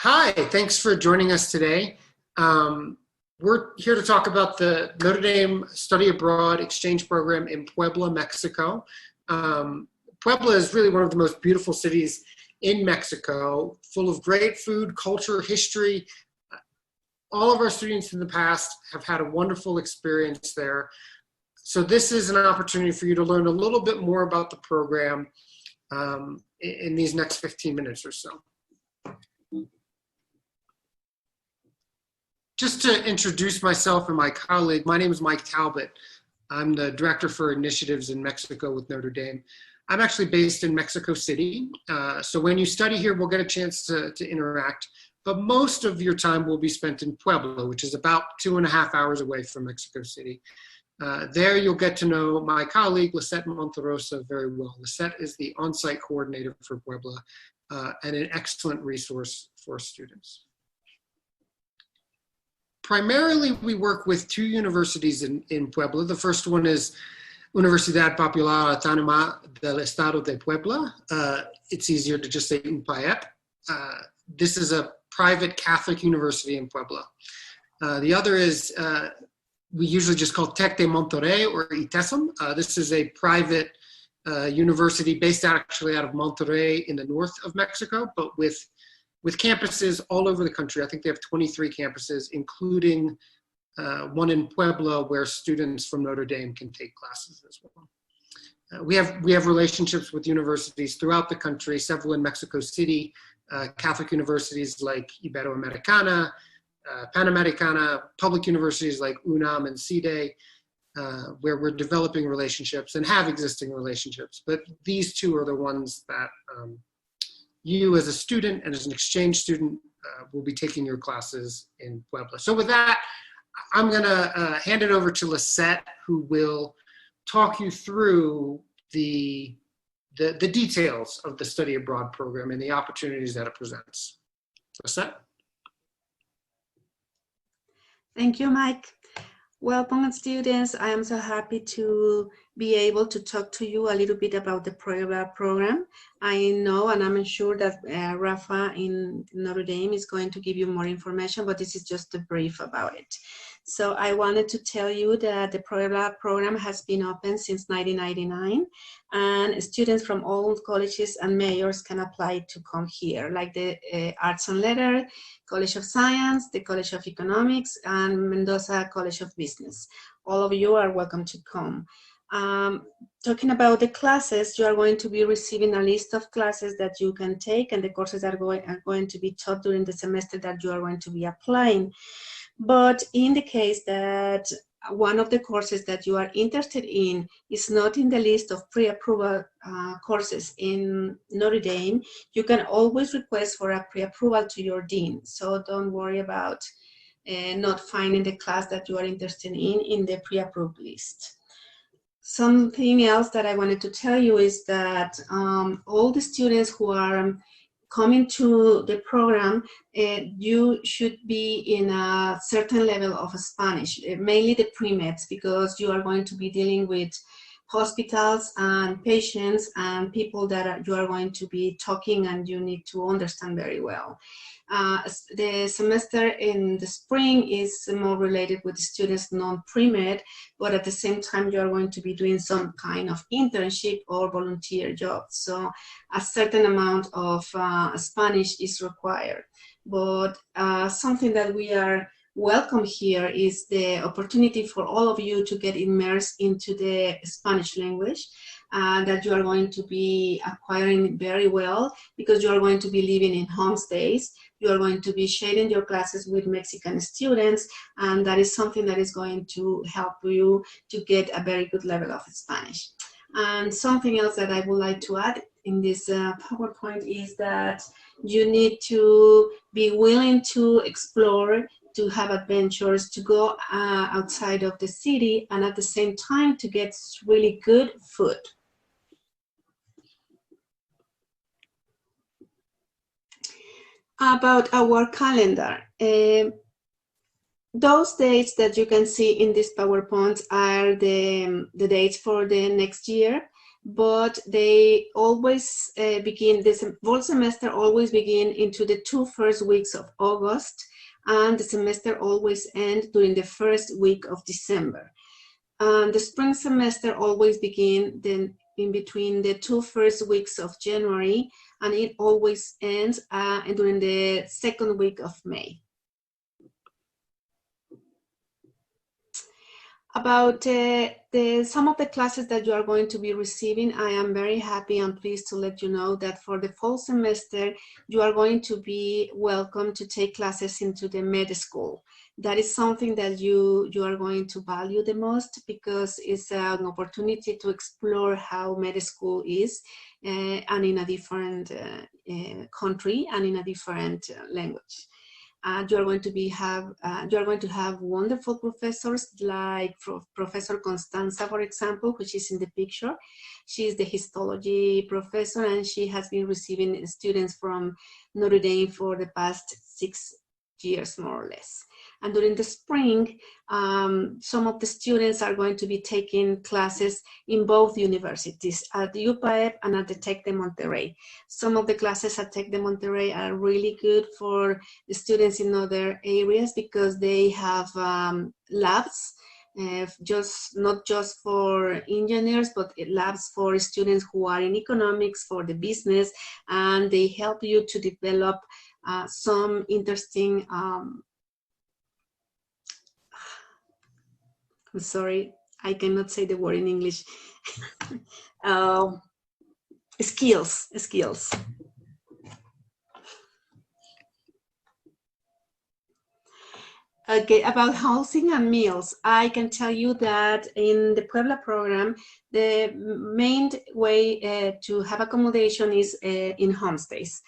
Hi, thanks for joining us today. We're here to talk about the Notre Dame Study Abroad Exchange Program in Puebla, Mexico. Puebla is really one of the most beautiful cities in Mexico, full of great food, culture, history. All of our students in the past have had a wonderful experience there. So this is an opportunity for you to learn a little bit more about the program in these next 15 minutes or so. Just to introduce myself and my colleague, my name is Mike Talbot. I'm the Director for Initiatives in Mexico with Notre Dame. I'm actually based in Mexico City. So when you study here, we'll get a chance to interact. But most of your time will be spent in Puebla, which is about 2.5 hours away from Mexico City. There you'll get to know my colleague, Lisette Monterosa, very well. Lisette is the on-site coordinator for Puebla and an excellent resource for students. Primarily, we work with two universities in Puebla. The first one is Universidad Popular Autónoma del Estado de Puebla. It's easier to just say UPAEP. This is a private Catholic university in Puebla. The other is, we usually just call Tec de Monterrey or ITESM. This is a private university based actually out of Monterrey in the north of Mexico, but with campuses all over the country. I think they have 23 campuses, including one in Puebla where students from Notre Dame can take classes as well. We have relationships with universities throughout the country, several in Mexico City, Catholic universities like Iberoamericana, Panamericana, public universities like UNAM and CIDE, where we're developing relationships and have existing relationships. But these two are the ones that you as a student and as an exchange student will be taking your classes in Puebla. So with that, I'm gonna hand it over to Lisette, who will talk you through the details of the study abroad program and the opportunities that it presents. Lisette? Thank you, Mike. Welcome, students. I am so happy to be able to talk to you a little bit about the Puebla program. I know and I'm sure that Rafa in Notre Dame is going to give you more information, but this is just a brief about it. So I wanted to tell you that the Puebla program has been open since 1999, and students from all colleges and majors can apply to come here, like the Arts and Letters, College of Science, the College of Economics, and Mendoza College of Business. All of you are welcome to come. Talking about the classes, you are going to be receiving a list of classes that you can take, and the courses are going to be taught during the semester that you are going to be applying. But in the case that one of the courses that you are interested in is not in the list of pre-approval courses in Notre Dame, you can always request for a pre-approval to your dean. So don't worry about not finding the class that you are interested in the pre-approved list. Something else that I wanted to tell you is that all the students who are coming to the program, you should be in a certain level of Spanish, mainly the pre-meds, because you are going to be dealing with hospitals and patients and people that you are going to be talking and you need to understand very well. The semester in the spring is more related with the students non-pre-med, but at the same time you are going to be doing some kind of internship or volunteer job. So a certain amount of Spanish is required. But something that we are welcome here is the opportunity for all of you to get immersed into the Spanish language that you are going to be acquiring very well, because you are going to be living in homestays. You are going to be sharing your classes with Mexican students, and that is something that is going to help you to get a very good level of Spanish. And something else that I would like to add in this PowerPoint is that you need to be willing to explore, to have adventures, to go outside of the city, and at the same time to get really good food. About our calendar. Those dates that you can see in this PowerPoint are the dates for the next year. but they always begin, this fall semester always begin into the 2 first weeks of August, and the semester always ends during the first week of December. The spring semester always begin then in between the 2 first weeks of January, and it always ends during the second week of May. About some of the classes that you are going to be receiving, I am very happy and pleased to let you know that for the fall semester, you are going to be welcome to take classes into the med school. That is something that you are going to value the most, because it's an opportunity to explore how med school is, and in a different country and in a different language. You are going to have wonderful professors like Professor Constanza, for example, which is in the picture. She is the histology professor, and she has been receiving students from Notre Dame for the past 6 years, more or less. And during the spring, some of the students are going to be taking classes in both universities, at the UPAEP and at the Tec de Monterrey. Some of the classes at Tec de Monterrey are really good for the students in other areas, because they have labs, not just for engineers, but labs for students who are in economics, for the business, and they help you to develop some interesting I'm sorry, I cannot say the word in English. Skills. Okay, about housing and meals, I can tell you that in the Puebla program, the main way to have accommodation is in homestays.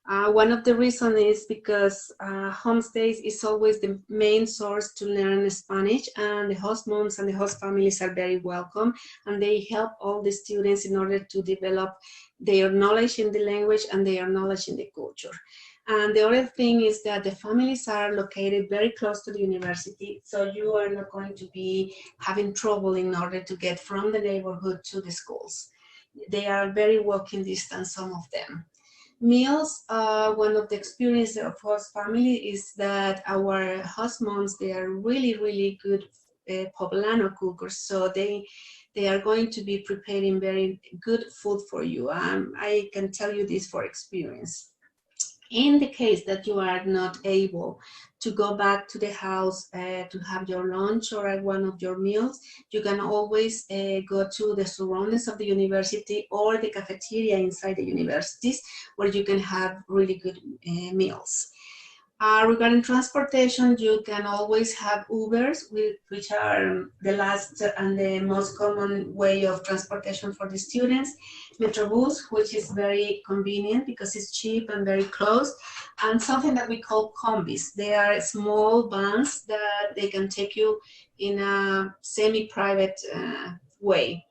One of the reasons is because homestays is always the main source to learn Spanish, and the host moms and the host families are very welcome, and they help all the students in order to develop their knowledge in the language and their knowledge in the culture. And the other thing is that the families are located very close to the university, so you are not going to be having trouble in order to get from the neighborhood to the schools. They are very walking distance, some of them. Meals, one of the experiences of host family is that our host moms, they are really, really good poblano cookers. So they are going to be preparing very good food for you. I can tell you this for experience. In the case that you are not able to go back to the house to have your lunch or one of your meals, you can always go to the surroundings of the university or the cafeteria inside the universities, where you can have really good meals. Regarding transportation, you can always have Ubers, which are the last and the most common way of transportation for the students. Metrobus, which is very convenient because it's cheap and very close. And something that we call combis. They are small vans that they can take you in a semi-private way.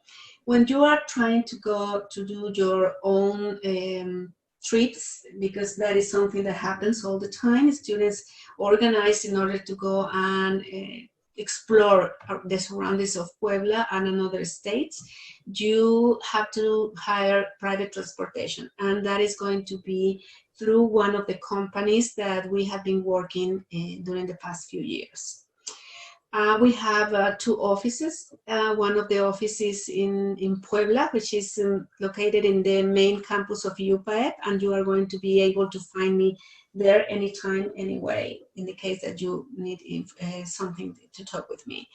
When you are trying to go to do your own trips, because that is something that happens all the time. Students organize in order to go and explore the surroundings of Puebla and another states. You have to hire private transportation, and that is going to be through one of the companies that we have been working during the past few years. We have 2 offices. One of the offices in Puebla, which is located in the main campus of UPAEP, and you are going to be able to find me there anytime, anyway, in the case that you need something to talk with me.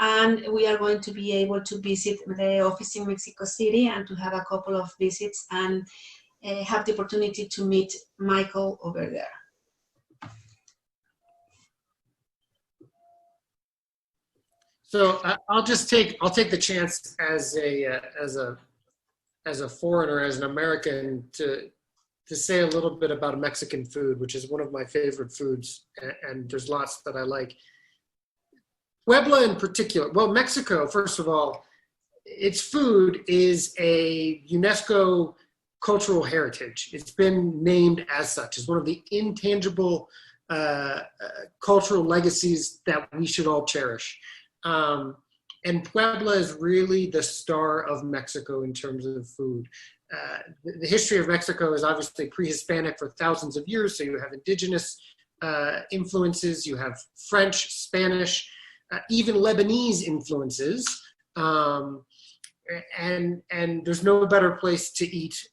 And we are going to be able to visit the office in Mexico City and to have a couple of visits and have the opportunity to meet Michael over there. So I'll take the chance as a foreigner, as an American, to say a little bit about Mexican food, which is one of my favorite foods, and there's lots that I like. Puebla in particular, well, Mexico, first of all, its food is a UNESCO cultural heritage. It's been named as such. It's one of the intangible cultural legacies that we should all cherish. And Puebla is really the star of Mexico in terms of food. The history of Mexico is obviously pre-Hispanic for thousands of years, so you have indigenous influences, you have French, Spanish, even Lebanese influences. And there's no better place to eat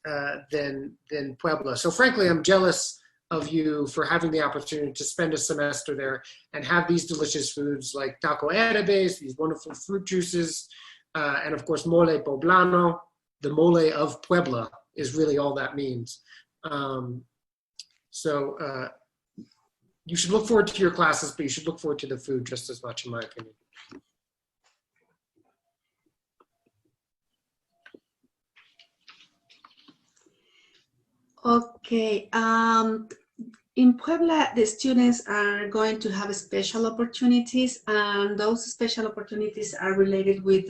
than Puebla. So frankly, I'm jealous of you for having the opportunity to spend a semester there and have these delicious foods like taco árabes, these wonderful fruit juices, and of course mole poblano. The mole of Puebla is really all that means. So you should look forward to your classes, but you should look forward to the food just as much, in my opinion. Okay. In Puebla, the students are going to have special opportunities, and those special opportunities are related with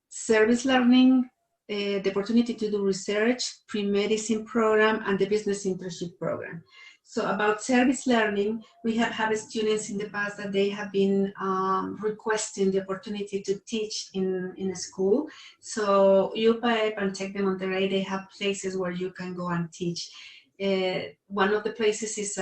service learning, the opportunity to do research, pre-medicine program, and the business internship program. So about service learning, we have had students in the past that they have been requesting the opportunity to teach in a school. So UPAEP and Tec de Monterrey, they have places where you can go and teach. One of the places is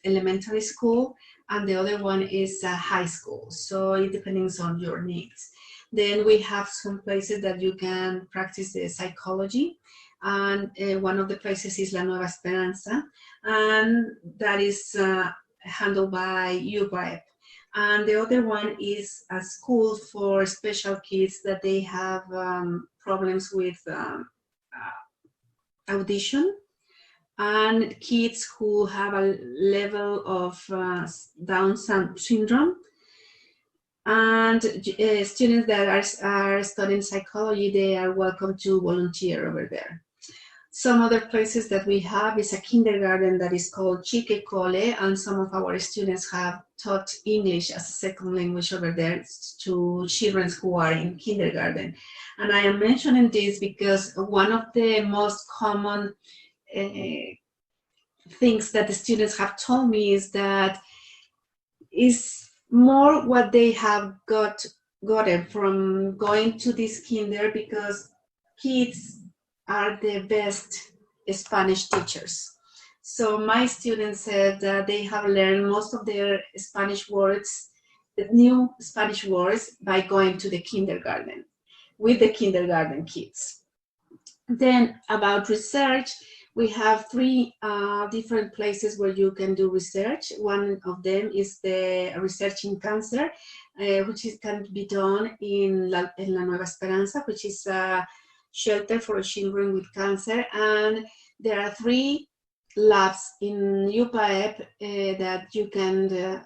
elementary school, and the other one is high school. So it depends on your needs. Then we have some places that you can practice the psychology, and one of the places is La Nueva Esperanza, and that is handled by UPAEP. And the other one is a school for special kids that they have problems with audition, and kids who have a level of Down syndrome. And students that are studying psychology, they are welcome to volunteer over there. Some other places that we have is a kindergarten that is called Chique Cole, and some of our students have taught English as a second language over there to children who are in kindergarten. And I am mentioning this because one of the most common things that the students have told me is that is more what they have gotten from going to this kinder, because kids are the best Spanish teachers. So my students said that they have learned most of their Spanish words, the new Spanish words, by going to the kindergarten with the kindergarten kids. Then about research, we have three different places where you can do research. One of them is the research in cancer, which can be done in La Nueva Esperanza, which is a shelter for children with cancer. And there are three labs in UPAEP that you can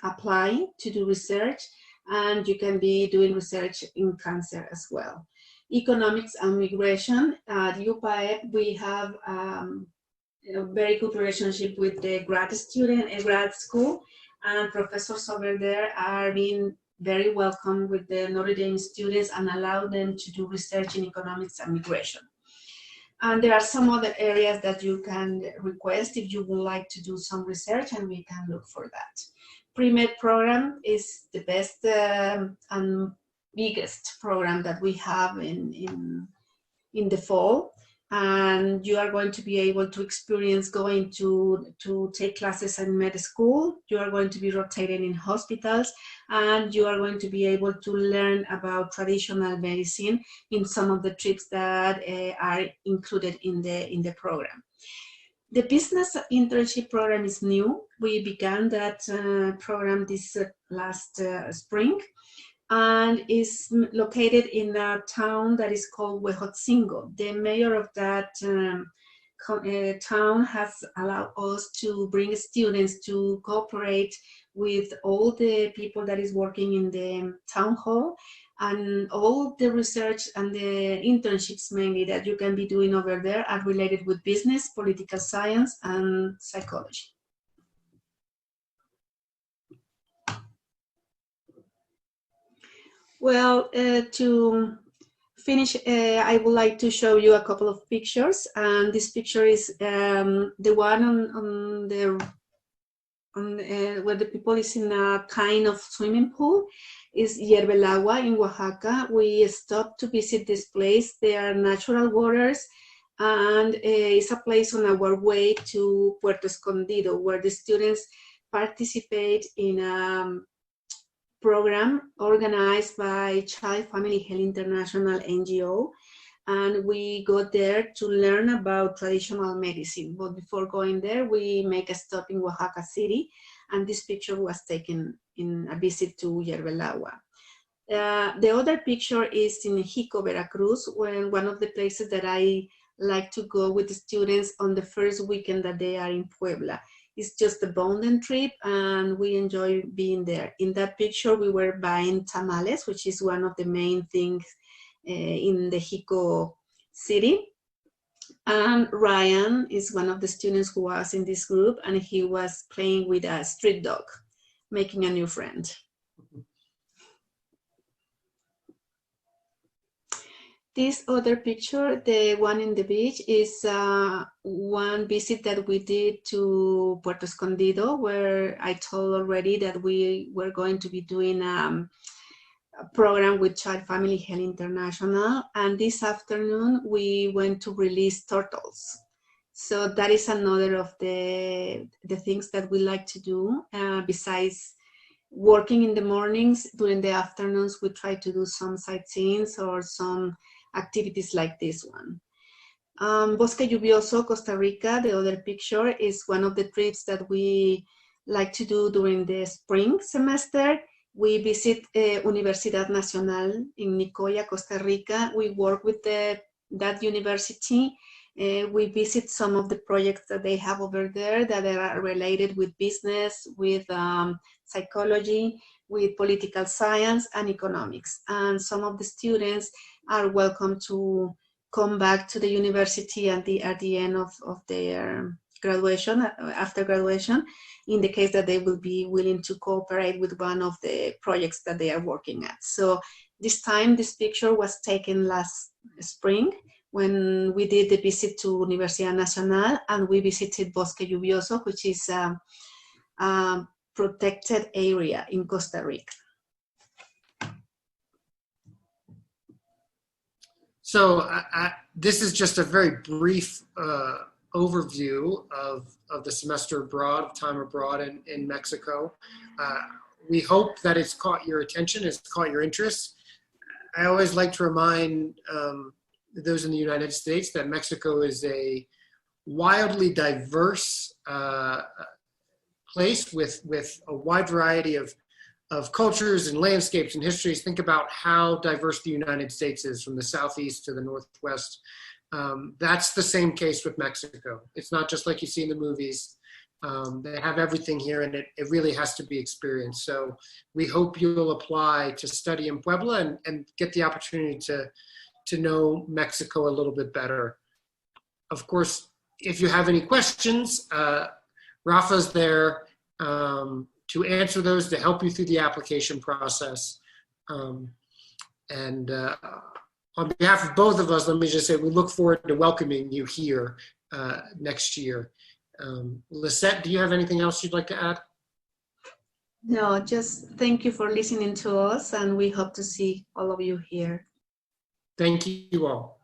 apply to do research, and you can be doing research in cancer as well. Economics and migration. At UPAEP, we have a very good relationship with the grad school, and professors over there are being very welcome with the Notre Dame students and allow them to do research in economics and migration. And there are some other areas that you can request if you would like to do some research, and we can look for that. Pre-med program is the best and biggest program that we have in the fall, and you are going to be able to experience going to take classes in med school. You are going to be rotating in hospitals, and you are going to be able to learn about traditional medicine in some of the trips that are included in the program. The business internship program is new. We began that program this last spring, and is located in a town that is called Huejotzingo. The mayor of that town has allowed us to bring students to cooperate with all the people that is working in the town hall, and all the research and the internships mainly that you can be doing over there are related with business, political science, and psychology. Well, to finish, I would like to show you a couple of pictures, and this picture is the one where the people is in a kind of swimming pool, is Hierve el Agua in Oaxaca. We stopped to visit this place. There are natural waters, and it's a place on our way to Puerto Escondido, where the students participate in a program organized by Child Family Health International NGO. And we go there to learn about traditional medicine. But before going there, we make a stop in Oaxaca City, and this picture was taken in a visit to Hierve el Agua. The other picture is in Jico, Veracruz, when one of the places that I like to go with the students on the first weekend that they are in Puebla. It's just a bonding trip, and we enjoy being there. In that picture, we were buying tamales, which is one of the main things in the Jico city. And Ryan is one of the students who was in this group, and he was playing with a street dog, making a new friend. This other picture, the one in the beach, is one visit that we did to Puerto Escondido, where I told already that we were going to be doing a program with Child Family Health International. And this afternoon, we went to release turtles. So that is another of the things that we like to do. Besides working in the mornings, during the afternoons, we try to do some sightseeing or some activities like this one. Bosque Lluvioso, Costa Rica, the other picture, is one of the trips that we like to do during the spring semester. We visit Universidad Nacional in Nicoya, Costa Rica. We work with that university. We visit some of the projects that they have over there that are related with business, with psychology, with political science and economics. And some of the students are welcome to come back to the university at the end of their graduation, after graduation, in the case that they will be willing to cooperate with one of the projects that they are working at. So this time, this picture was taken last spring when we did the visit to Universidad Nacional, and we visited Bosque Lluvioso, which is a protected area in Costa Rica. So this is just a very brief overview of the semester abroad, of time abroad in Mexico. We hope that it's caught your attention, it's caught your interest. I always like to remind those in the United States that Mexico is a wildly diverse place with a wide variety of cultures and landscapes and histories. Think about how diverse the United States is from the southeast to the northwest. That's the same case with Mexico. It's not just like you see in the movies. They have everything here, and it really has to be experienced. So we hope you'll apply to study in Puebla and get the opportunity to know Mexico a little bit better. Of course, if you have any questions, Rafa's there to answer those, to help you through the application process. On behalf of both of us, let me just say we look forward to welcoming you here next year. Lisette, do you have anything else you'd like to add? No, just thank you for listening to us, and we hope to see all of you here. Thank you all.